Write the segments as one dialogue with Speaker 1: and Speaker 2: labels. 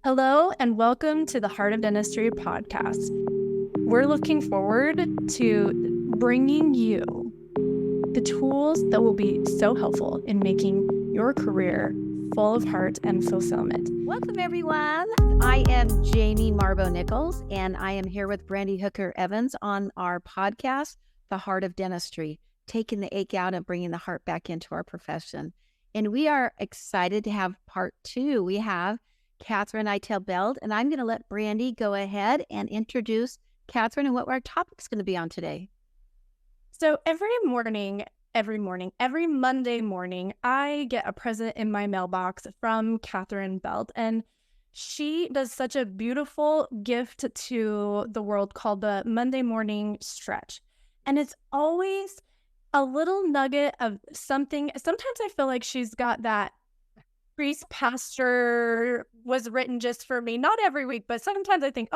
Speaker 1: Hello, and welcome to the Heart of Dentistry podcast. We're looking forward to bringing you the tools that will be so helpful in making your career full of heart and fulfillment.
Speaker 2: Welcome, everyone. I am Jamie Marbo Nichols, and I am here with Brandi Hooker Evans on our podcast, The Heart of Dentistry, taking the ache out and bringing the heart back into our profession. And we are excited to have part 2. We have Katherine Eitel Belt, and I'm going to let Brandi go ahead and introduce Katherine and what our topic's going to be on today.
Speaker 1: So every Monday morning, I get a present in my mailbox from Katherine Belt, and she does such a beautiful gift to the world called the Monday Morning Stretch. And it's always a little nugget of something. Sometimes I feel like she's got that priest pastor was written just for me. Not every week, but sometimes I think,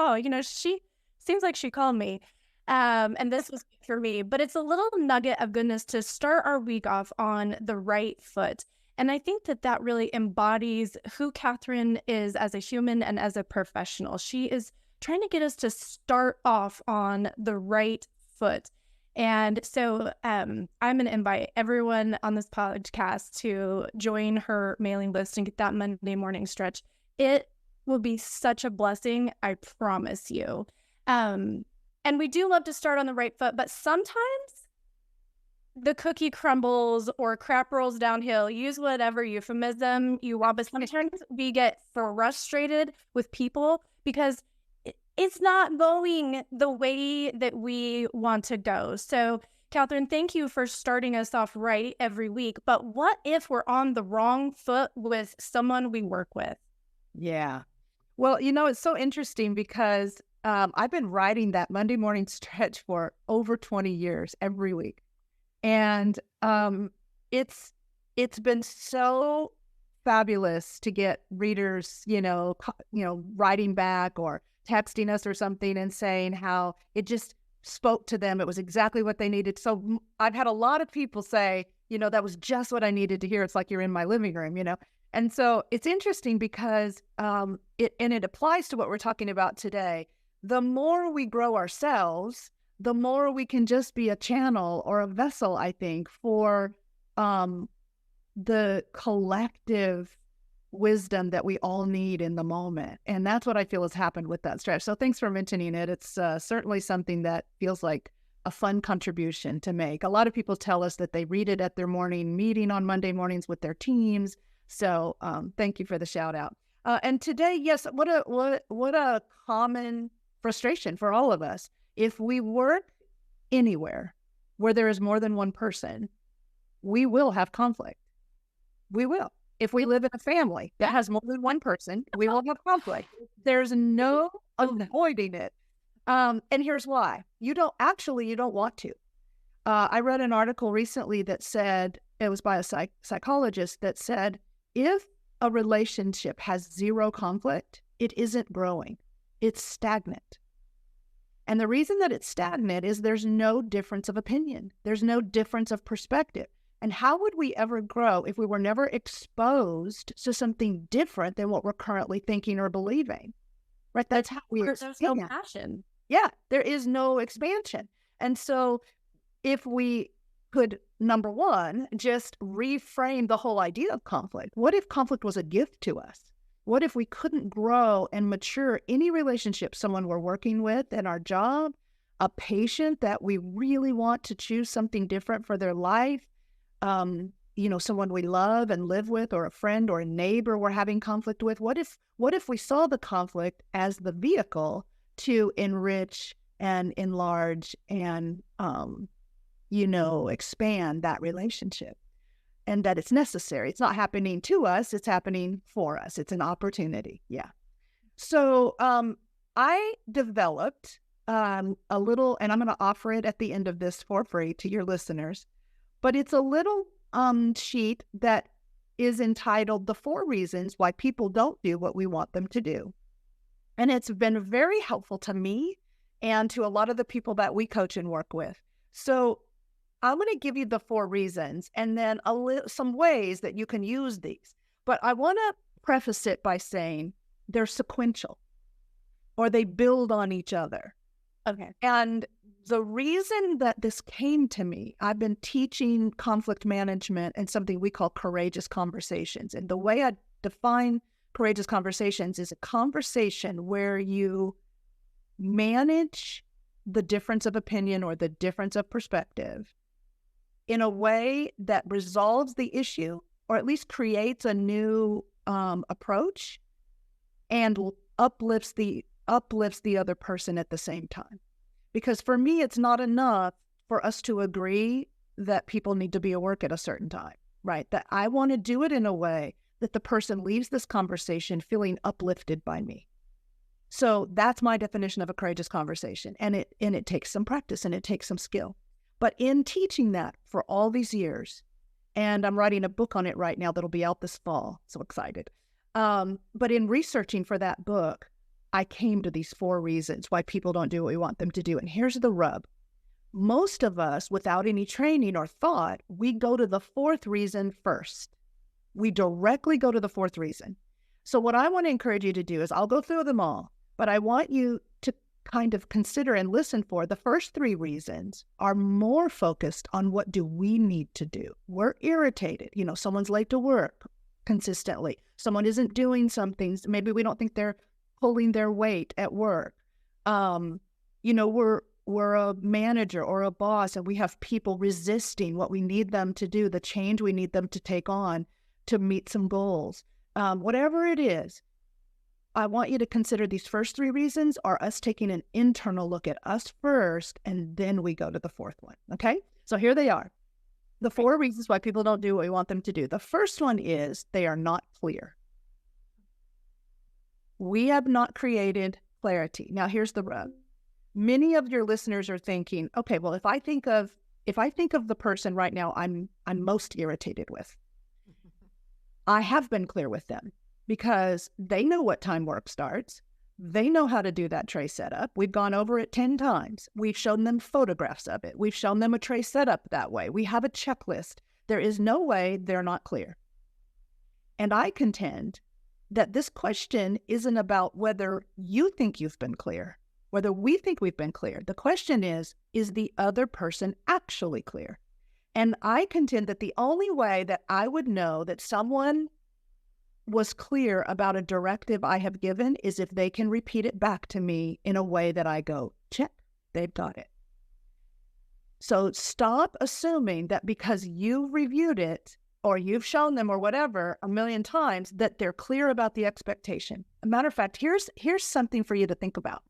Speaker 1: she seems like she called me. And this was for me, but it's a little nugget of goodness to start our week off on the right foot. And I think that really embodies who Katherine is as a human and as a professional. She is trying to get us to start off on the right foot. And so I'm going to invite everyone on this podcast to join her mailing list and get that Monday morning stretch. It will be such a blessing, I promise you. And we do love to start on the right foot, but sometimes the cookie crumbles or crap rolls downhill. Use whatever euphemism you want, but sometimes we get frustrated with people because it's not going the way that we want to go. So, Katherine, thank you for starting us off right every week. But what if we're on the wrong foot with someone we work with?
Speaker 3: Yeah. Well, it's so interesting because I've been writing that Monday morning stretch for over 20 years every week. And it's been so fabulous to get readers, writing back or texting us or something and saying how it just spoke to them. It was exactly what they needed. So I've had a lot of people say, that was just what I needed to hear. It's like you're in my living room, And so it's interesting because it applies to what we're talking about today. The more we grow ourselves, the more we can just be a channel or a vessel, I think, for the collective wisdom that we all need in the moment. And that's what I feel has happened with that stretch. So thanks for mentioning it. It's certainly something that feels like a fun contribution to make. A lot of people tell us that they read it at their morning meeting on Monday mornings with their teams. So thank you for the shout out. And today, yes, what a common frustration for all of us. If we work anywhere where there is more than one person, we will have conflict. We will. If we live in a family that has more than one person, we will have conflict. There's no avoiding it. And here's why. You don't want to. I read an article recently that said, it was by a psychologist that said, if a relationship has zero conflict, it isn't growing. It's stagnant. And the reason that it's stagnant is there's no difference of opinion. There's no difference of perspective. And how would we ever grow if we were never exposed to something different than what we're currently thinking or believing? Right? That's how we
Speaker 1: There's no passion.
Speaker 3: Yeah, there is no expansion. And so if we could, number one, just reframe the whole idea of conflict. What if conflict was a gift to us? What if we couldn't grow and mature any relationship, someone we're working with in our job, a patient that we really want to choose something different for their life, someone we love and live with, or a friend or a neighbor we're having conflict with? What if we saw the conflict as the vehicle to enrich and enlarge and, expand that relationship, and that it's necessary? It's not happening to us, it's happening for us. It's an opportunity. Yeah. So I developed a little, and I'm going to offer it at the end of this for free to your listeners, but it's a little sheet that is entitled The 4 Reasons Why People Don't Do What We Want Them to Do. And it's been very helpful to me and to a lot of the people that we coach and work with. So I'm going to give you the 4 reasons and then some ways that you can use these. But I want to preface it by saying they're sequential or they build on each other.
Speaker 1: Okay.
Speaker 3: And the reason that this came to me, I've been teaching conflict management and something we call courageous conversations. And the way I define courageous conversations is a conversation where you manage the difference of opinion or the difference of perspective in a way that resolves the issue or at least creates a new approach and uplifts the other person at the same time. Because for me, it's not enough for us to agree that people need to be at work at a certain time, right? That I want to do it in a way that the person leaves this conversation feeling uplifted by me. So that's my definition of a courageous conversation. And it takes some practice and it takes some skill. But in teaching that for all these years, and I'm writing a book on it right now that'll be out this fall, so excited. But in researching for that book, I came to these 4 reasons why people don't do what we want them to do. And here's the rub. Most of us, without any training or thought, we go to the 4th reason first. We directly go to the 4th reason. So what I want to encourage you to do is I'll go through them all, but I want you to kind of consider and listen for the first 3 reasons are more focused on what do we need to do. We're irritated. Someone's late to work consistently. Someone isn't doing something. Maybe we don't think they're pulling their weight at work. We're a manager or a boss and we have people resisting what we need them to do, the change we need them to take on to meet some goals. Whatever it is, I want you to consider these first 3 reasons are us taking an internal look at us first, and then we go to the 4th one, okay? So here they are. The 4 reasons why people don't do what we want them to do. The first one is they are not clear. We have not created clarity. Now, here's the rub. Many of your listeners are thinking, okay, well, if I think of the person right now I'm most irritated with, I have been clear with them because they know what time work starts. They know how to do that tray setup. We've gone over it 10 times. We've shown them photographs of it. We've shown them a tray setup that way. We have a checklist. There is no way they're not clear. And I contend that this question isn't about whether you think you've been clear, whether we think we've been clear. The question is the other person actually clear? And I contend that the only way that I would know that someone was clear about a directive I have given is if they can repeat it back to me in a way that I go, check, they've got it. So stop assuming that because you've reviewed it or you've shown them or whatever a million times that they're clear about the expectation. A matter of fact, here's something for you to think about.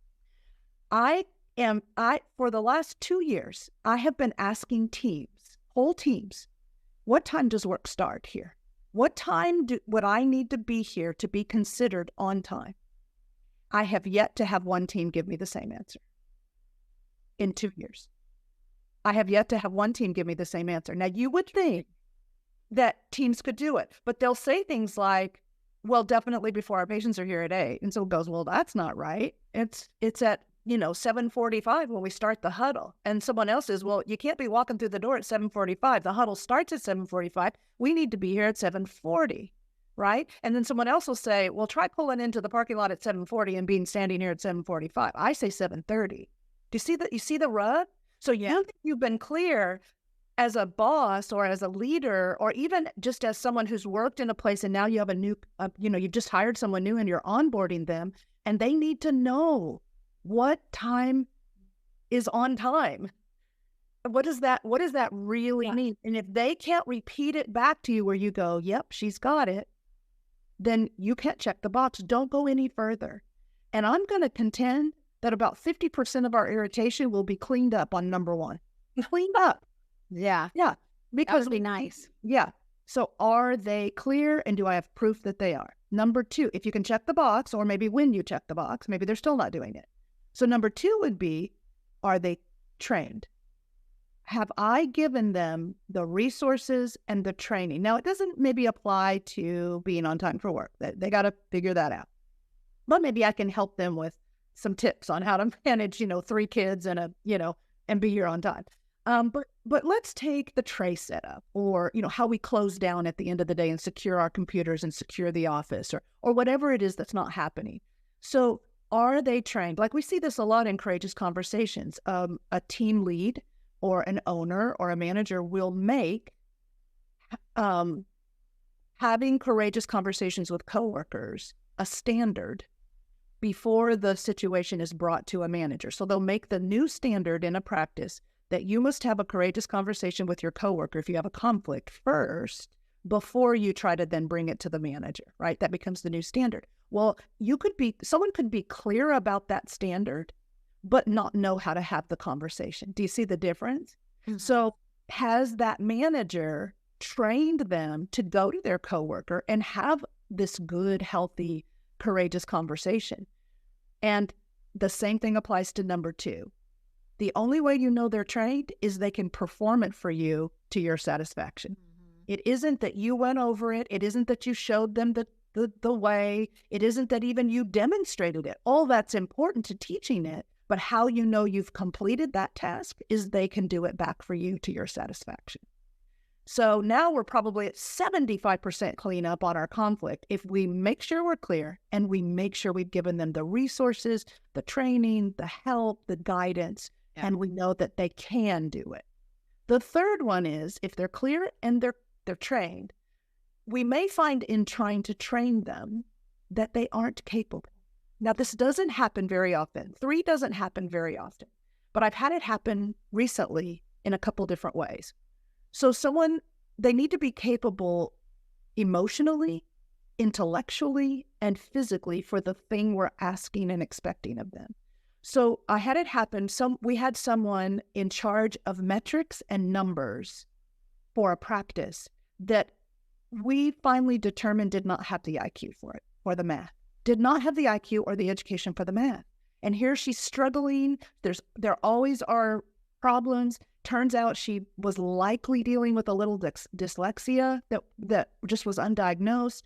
Speaker 3: For the last 2 years, I have been asking whole teams, what time does work start here? What time would I need to be here to be considered on time? I have yet to have one team give me the same answer in 2 years. I have yet to have one team give me the same answer. Now, you would think that teams could do it, but they'll say things like, well, definitely before our patients are here at 8. And so it goes, well, that's not right. It's at 7:45 when we start the huddle. And someone else says, well, you can't be walking through the door at 7:45. The huddle starts at 7:45. We need to be here at 7:40, right? And then someone else will say, well, try pulling into the parking lot at 7:40 and being standing here at 7:45. I say 7:30. Do you see that? You see the rub? So you think you've been clear as a boss or as a leader, or even just as someone who's worked in a place and now you have a new, you've just hired someone new and you're onboarding them and they need to know what time is on time. What does that really mean? And if they can't repeat it back to you where you go, yep, she's got it, then you can't check the box. Don't go any further. And I'm going to contend that about 50% of our irritation will be cleaned up on number 1. Cleaned up.
Speaker 2: Yeah.
Speaker 3: Yeah. Because
Speaker 2: that would be nice.
Speaker 3: Yeah. So are they clear and do I have proof that they are? Number 2, if you can check the box, or maybe when you check the box, maybe they're still not doing it. So number 2 would be, are they trained? Have I given them the resources and the training? Now, it doesn't maybe apply to being on time for work. They got to figure that out. But maybe I can help them with some tips on how to manage, 3 kids and and be here on time. But but let's take the tray setup, or, how we close down at the end of the day and secure our computers and secure the office, or whatever it is that's not happening. So are they trained? Like, we see this a lot in Courageous Conversations. A team lead or an owner or a manager will make having courageous conversations with coworkers a standard before the situation is brought to a manager. So they'll make the new standard in a practice that you must have a courageous conversation with your coworker if you have a conflict first, before you try to then bring it to the manager, right? That becomes the new standard. Well, someone could be clear about that standard, but not know how to have the conversation. Do you see the difference? Mm-hmm. So has that manager trained them to go to their coworker and have this good, healthy, courageous conversation? And the same thing applies to number 2. The only way you know they're trained is they can perform it for you to your satisfaction. Mm-hmm. It isn't that you went over it. It isn't that you showed them the way. It isn't that even you demonstrated it. All that's important to teaching it. But how you know you've completed that task is they can do it back for you to your satisfaction. So now we're probably at 75% cleanup on our conflict if we make sure we're clear and we make sure we've given them the resources, the training, the help, the guidance, and we know that they can do it. The third one is, if they're clear and they're trained, we may find in trying to train them that they aren't capable. Now, this doesn't happen very often. 3 doesn't happen very often, but I've had it happen recently in a couple different ways. So they need to be capable emotionally, intellectually, and physically for the thing we're asking and expecting of them. So I had it happen. We had someone in charge of metrics and numbers for a practice that we finally determined did not have the IQ for it, or the math. Did not have the IQ or the education for the math. And here she's struggling. There always are problems. Turns out she was likely dealing with a little dyslexia that just was undiagnosed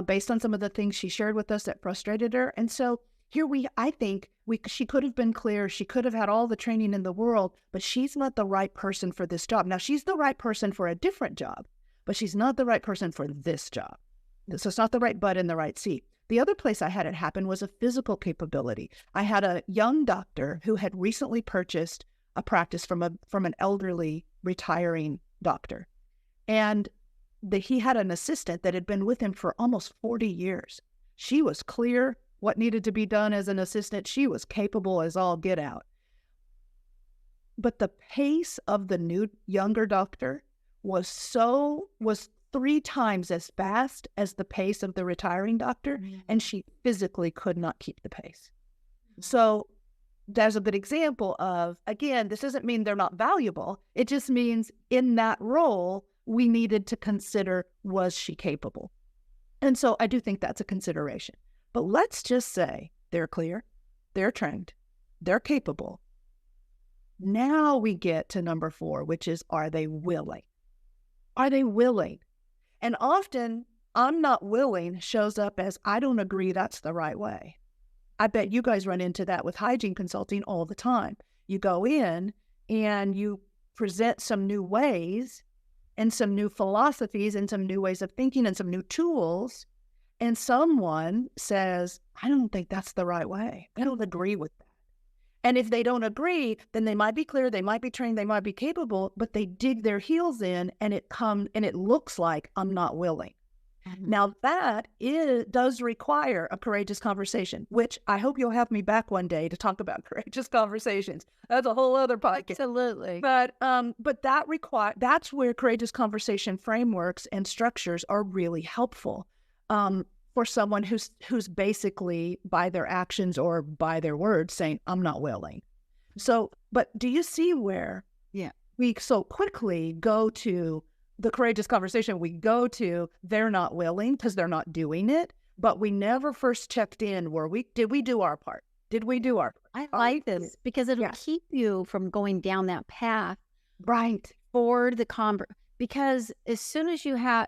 Speaker 3: based on some of the things she shared with us that frustrated her. And so here I think she could have been clear. She could have had all the training in the world, but she's not the right person for this job. Now, she's the right person for a different job, but she's not the right person for this job. So it's not the right butt in the right seat. The other place I had it happen was a physical capability. I had a young doctor who had recently purchased a practice from an elderly retiring doctor. And he had an assistant that had been with him for almost 40 years. She was clear what needed to be done as an assistant. She was capable as all get out. But the pace of the new younger doctor was 3 times as fast as the pace of the retiring doctor, and she physically could not keep the pace. So there's a good example of, again, this doesn't mean they're not valuable. It just means in that role, we needed to consider, was she capable? And so I do think that's a consideration. But let's just say they're clear, they're trained, they're capable. Now we get to number 4, which is, are they willing? Are they willing? And often, I'm not willing shows up as, I don't agree that's the right way. I bet you guys run into that with hygiene consulting all the time. You go in and you present some new ways and some new philosophies and some new ways of thinking and some new tools, and someone says, I don't think that's the right way. I don't agree with that. And if they don't agree, then they might be clear, they might be trained, they might be capable, but they dig their heels in and it looks like I'm not willing. Mm-hmm. Now that does require a courageous conversation, which I hope you'll have me back one day to talk about courageous conversations. That's a whole other podcast.
Speaker 2: Absolutely.
Speaker 3: But that's where courageous conversation frameworks and structures are really helpful for someone who's basically by their actions or by their words saying, I'm not willing. So, but do you see where we so quickly go to the courageous conversation? We go to, they're not willing because they're not doing it, but we never first checked in. Did we do our part? Did we do our part?
Speaker 2: I like this because it'll keep you from going down that path.
Speaker 3: Right.
Speaker 2: For the because as soon as you have,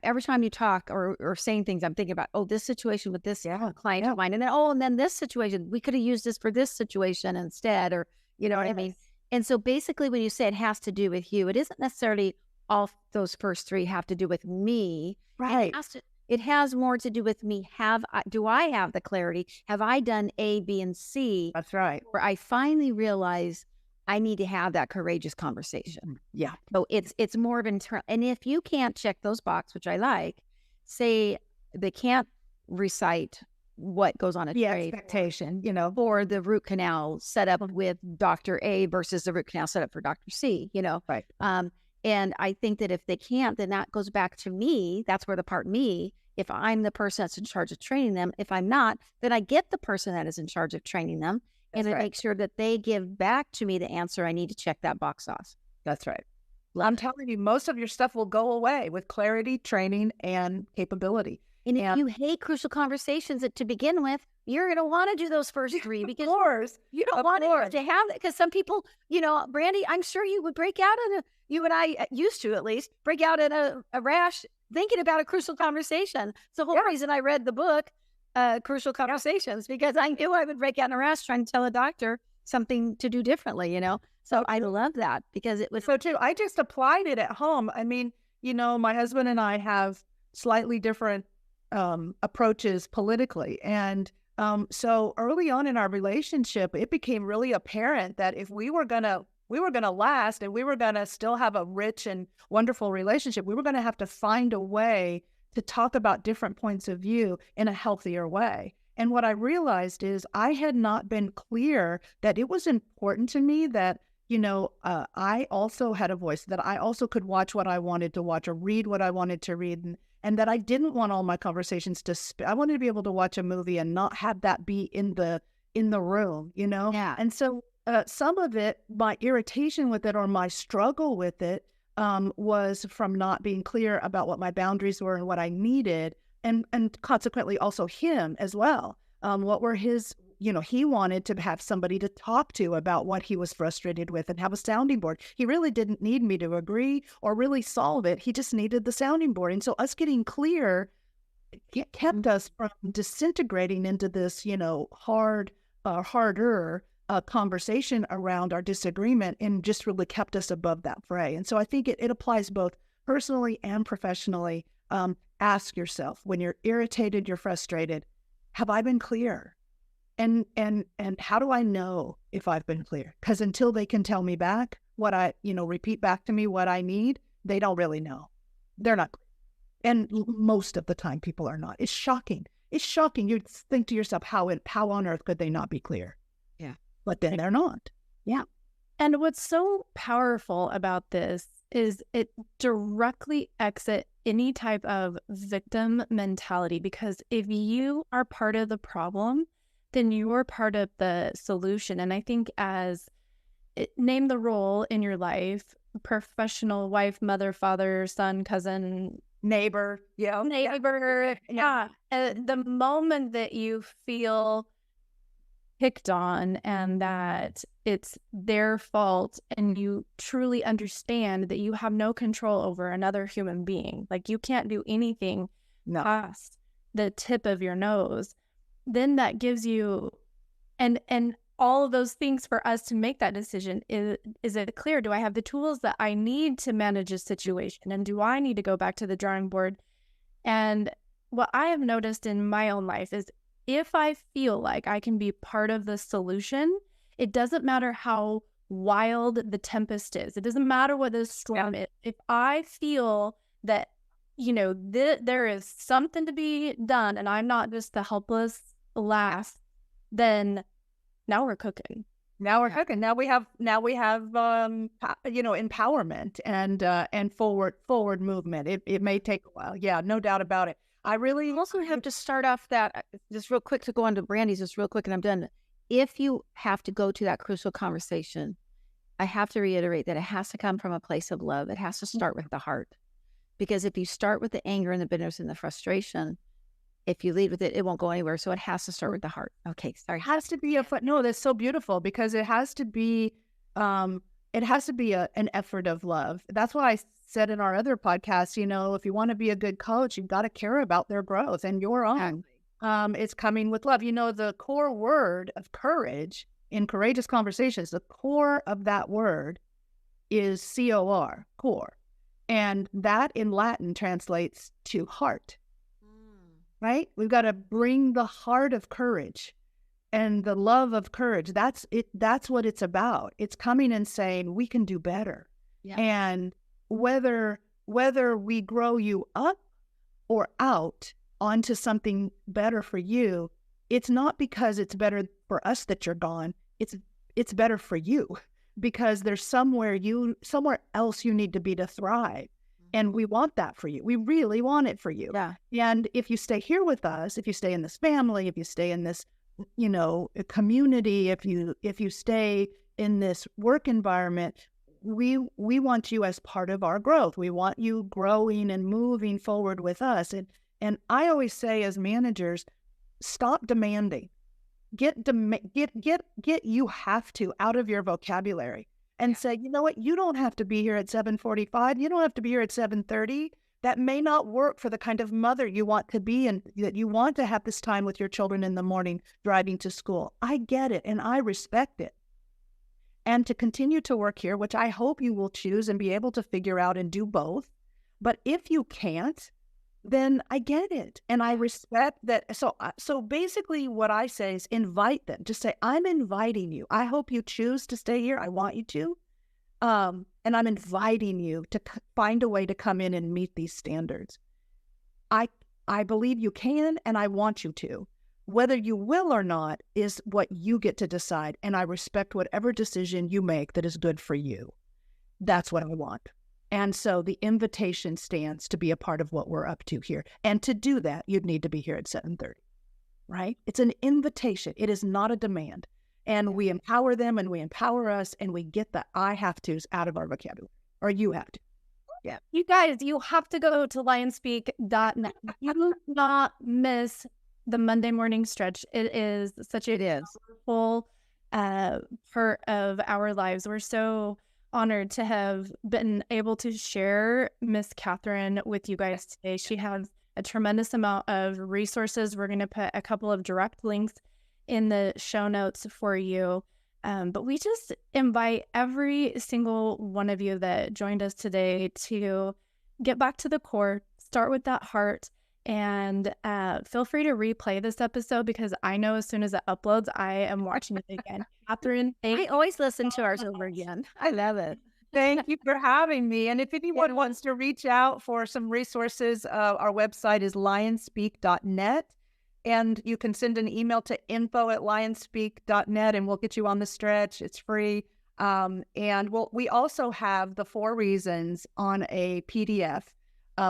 Speaker 2: every time you talk or saying things, I'm thinking about, this situation with this client of mine. And then this situation, we could have used this for this situation instead, or, you know what I mean? And so basically when you say it has to do with you, it isn't necessarily all those first three have to do with me.
Speaker 3: Right.
Speaker 2: It has more to do with me. Do I have the clarity? Have I done A, B, and C?
Speaker 3: That's right.
Speaker 2: Where I finally realize I need to have that courageous conversation.
Speaker 3: Yeah.
Speaker 2: So it's more of internal. And if you can't check those boxes, which I like, say they can't recite what goes on a
Speaker 3: The
Speaker 2: tray
Speaker 3: expectation,
Speaker 2: for the root canal set up with Dr. A versus the root canal set up for Dr. C,
Speaker 3: Right.
Speaker 2: And I think that if they can't, then that goes back to me. That's where the part me, if I'm the person that's in charge of training them, if I'm not, then I get the person that is in charge of training them.
Speaker 3: That's
Speaker 2: and
Speaker 3: right.
Speaker 2: make sure that they give back to me the answer I need to check that box off.
Speaker 3: That's right. I'm telling you, most of your stuff will go away with clarity, training, and capability.
Speaker 2: And if you hate crucial conversations to begin with, you're going to want to do those first three because
Speaker 3: of course,
Speaker 2: you don't want to have that. Because some people, Brandi, I'm sure you would break out in you and I used to at least, break out in a rash thinking about a crucial conversation. It's the whole reason I read the book, Crucial Conversations, because I knew I would break out in a rash trying to tell a doctor something to do differently, So I love that because it was
Speaker 3: so too. I just applied it at home. I mean, my husband and I have slightly different approaches politically. And so early on in our relationship, it became really apparent that if we were gonna last and we were gonna still have a rich and wonderful relationship, we were gonna have to find a way to talk about different points of view in a healthier way. And what I realized is I had not been clear that it was important to me that I also had a voice, that I also could watch what I wanted to watch or read what I wanted to read, and that I didn't want all my conversations to I wanted to be able to watch a movie and not have that be in the room,
Speaker 2: Yeah.
Speaker 3: And so some of it, my irritation with it or my struggle with it was from not being clear about what my boundaries were and what I needed, and consequently also him as well. What were his, he wanted to have somebody to talk to about what he was frustrated with and have a sounding board. He really didn't need me to agree or really solve it. He just needed the sounding board. And so us getting clear kept us from disintegrating into this, harder conversation around our disagreement, and just really kept us above that fray. And so I think it applies both personally and professionally. Ask yourself, when you're irritated, you're frustrated, have I been clear? And how do I know if I've been clear? Because until they can tell me back what repeat back to me what I need, they don't really know. They're not clear. And most of the time people are not. It's shocking. It's shocking. You'd think to yourself, how on earth could they not be clear?
Speaker 2: Yeah.
Speaker 3: But then they're not.
Speaker 2: Yeah.
Speaker 1: And what's so powerful about this is it directly exits any type of victim mentality, because if you are part of the problem, then you're part of the solution. And I think name the role in your life: professional, wife, mother, father, son, cousin,
Speaker 3: neighbor. Yeah.
Speaker 1: Neighbor. Yeah. The moment that you feel picked on and that it's their fault, and you truly understand that you have no control over another human being, like you can't do anything past the tip of your nose, then that gives you and all of those things for us to make that decision. Is it clear? Do I have the tools that I need to manage a situation? And do I need to go back to the drawing board? And what I have noticed in my own life is, if I feel like I can be part of the solution, it doesn't matter how wild the tempest is. It doesn't matter what the storm is. If I feel that, there is something to be done and I'm not just the helpless lass, then now we're cooking.
Speaker 3: Now we're cooking. Now we have empowerment and forward movement. It may take a while. Yeah, no doubt about it. I really
Speaker 2: also have to start off that just real quick to go on to Brandi's just real quick, and I'm done. If you have to go to that crucial conversation, I have to reiterate that it has to come from a place of love. It has to start with the heart, because if you start with the anger and the bitterness and the frustration, if you lead with it, it won't go anywhere. So it has to start with the heart. Okay, sorry.
Speaker 3: It has to be no, that's so beautiful, because it has to be an effort of love. That's what I said in our other podcast. If you want to be a good coach, you've got to care about their growth and your own. It's coming with love. The core word of courage in courageous conversations, the core of that word is COR, core. And that in Latin translates to heart, right? We've got to bring the heart of courage and the love of courage. That's it. That's what it's about. It's coming and saying, we can do better. Yeah. And whether we grow you up or out onto something better for you, it's not because it's better for us that you're gone. It's better for you, because there's somewhere else you need to be to thrive. And we want that for you. We really want it for you. Yeah. And if you stay here with us, if you stay in this family, if you stay in this, community, if you stay in this work environment, we want you as part of our growth. We want you growing and moving forward with us. And I always say, as managers, stop demanding. Get you have to out of your vocabulary and say, you know what, you don't have to be here at 7:45. You don't have to be here at 7:30. That may not work for the kind of mother you want to be, and that you want to have this time with your children in the morning driving to school. I get it, and I respect it. And to continue to work here, which I hope you will choose and be able to figure out and do both. But if you can't, then I get it. And I respect that. So basically what I say is invite them. Just say, I'm inviting you. I hope you choose to stay here. I want you to. And I'm inviting you to find a way to come in and meet these standards. I believe you can, and I want you to. Whether you will or not is what you get to decide. And I respect whatever decision you make that is good for you. That's what I want. And so the invitation stands to be a part of what we're up to here. And to do that, you'd need to be here at 7:30, right? It's an invitation. It is not a demand. And we empower them and we empower us, and we get the I have to's out of our vocabulary, or you have to.
Speaker 1: Yeah. You guys, you have to go to lionspeak.net. You do not miss the Monday morning stretch. It is such a powerful part of our lives. We're so honored to have been able to share Miss Katherine with you guys today. She has a tremendous amount of resources. We're going to put a couple of direct links in the show notes for you. But we just invite every single one of you that joined us today to get back to the core, start with that heart, and feel free to replay this episode, because I know as soon as it uploads, I am watching it again. Katherine,
Speaker 2: I always listen to ours over again. I love it.
Speaker 4: Thank you for having me. And if anyone wants to reach out for some resources, our website is lionspeak.net. And you can send an email to info@lionspeak.net, and we'll get you on the stretch. It's free. And we also have the 4 reasons on a PDF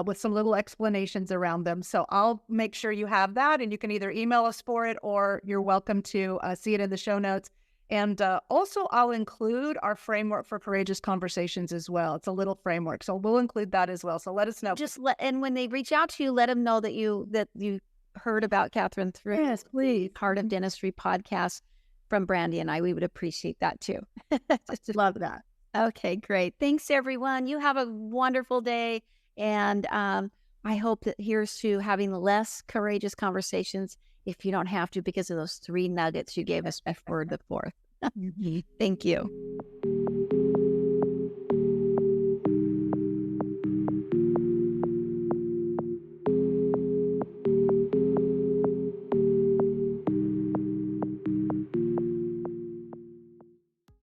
Speaker 4: with some little explanations around them. So I'll make sure you have that, and you can either email us for it, or you're welcome to see it in the show notes. And also I'll include our framework for courageous conversations as well. It's a little framework, so we'll include that as well. So let us know.
Speaker 2: And when they reach out to you, let them know that you heard about Katherine through
Speaker 3: please.
Speaker 2: Heart of Dentistry podcast from Brandi and I. We would appreciate that too.
Speaker 3: Love that.
Speaker 2: Okay, great. Thanks, everyone. You have a wonderful day. And I hope that here's to having less courageous conversations if you don't have to, because of those 3 nuggets you gave us before the 4th. Thank you.